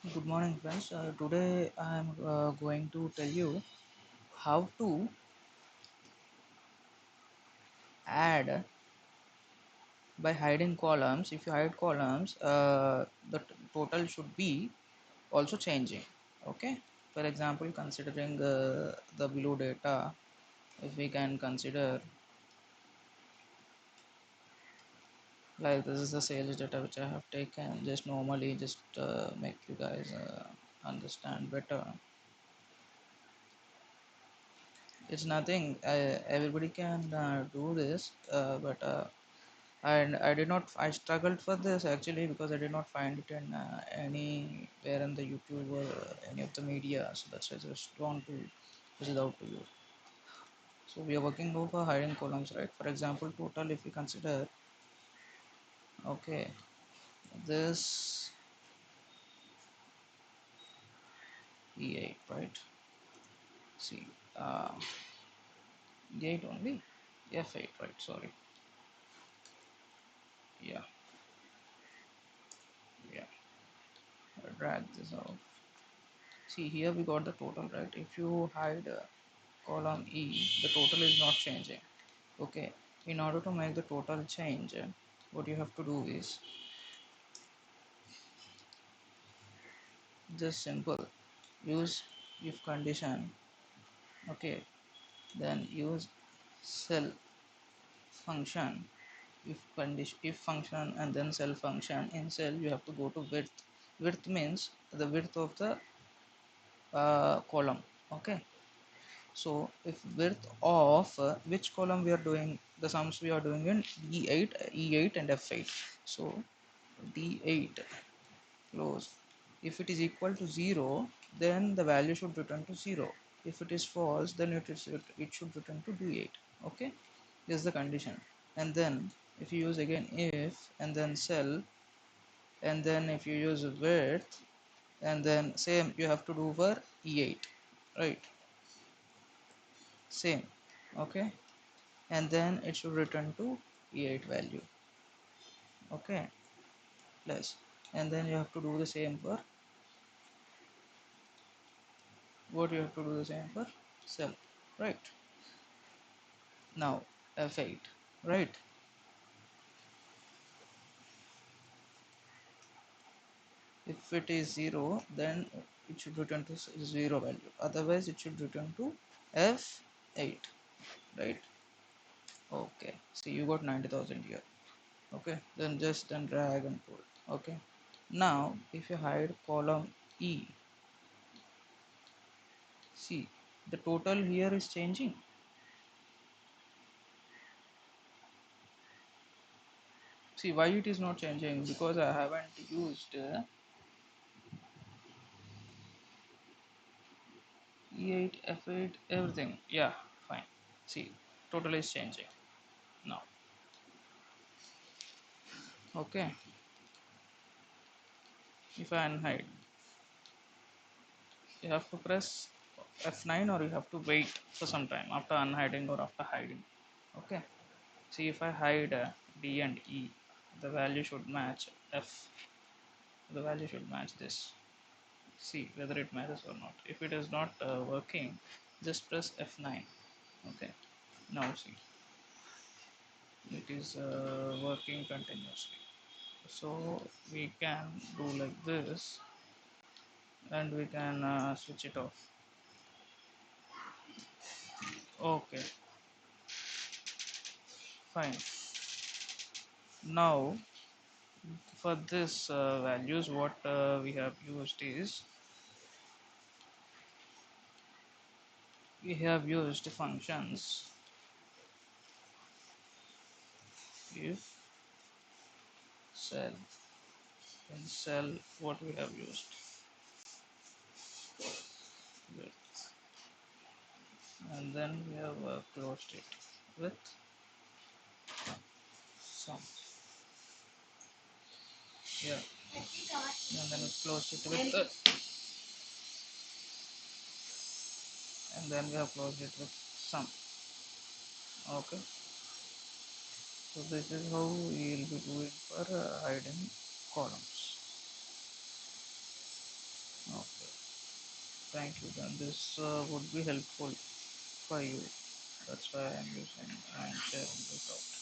Good morning, friends. Today I am going to tell you how to add by hiding columns. If you hide columns, the total should be also changing. Okay. For example, considering the below data, if we can consider like this is the sales data which I have taken, just normally just make you guys understand better. It's nothing. Everybody can do this, but and I did not. I struggled for this actually because I did not find it in anywhere in the YouTube or any of the media. So that's why I just want to push it out to you. So we are working over hiding columns, right? For example, total if we consider, okay, this E8, right? See, uh, E8 only, F8, right? Sorry, yeah, yeah. Drag this out. See here we got the total, right? If you hide column E, the total is not changing. Okay, in order to make the total change, what you have to do is just simple. Use if condition. Okay, then use cell function. If condition, if function, and then cell function. In cell you have to go to width. Width means the width of the column. Okay, so if width of which column we are doing, the sums we are doing in E8, E8 and F8. So D8 close. If it is equal to 0, then the value should return to 0. If it is false, then it should return to D8. Okay, this is the condition. And then if you use again if and then cell, and then if you use width, and then same you have to do for E8, right? Same. Okay, and then it should return to E8 value. Okay, plus, and then you have to do the same for what you have to do the same for cell, right? Now F8, right? If it is 0, then it should return to 0 value, otherwise it should return to F8, right? Okay, see you got 90,000 here. Okay, then just then drag and pull. Okay, now if you hide column E, see the total here is changing. See why it is not changing, because I haven't used E8, F8, everything. Yeah, fine. See, total is changing now. Okay, if I unhide, you have to press F9 or you have to wait for some time after unhiding or after hiding. Okay, see if I hide D and E, the value should match F. The value should match this. See whether it matches or not. If it is not working, just press F9. Okay, now see it is working continuously. So we can do like this, and we can switch it off. Okay, fine. Now for this values, what we have used is we have used functions if cell. In cell, what we have used with, and then we have closed it with some, yeah, and then we closed it with and then we have closed it with some. Okay, so this is how we will be doing for hiding columns. Okay, thank you. Then this would be helpful for you. That's why I'm using and sharing this out.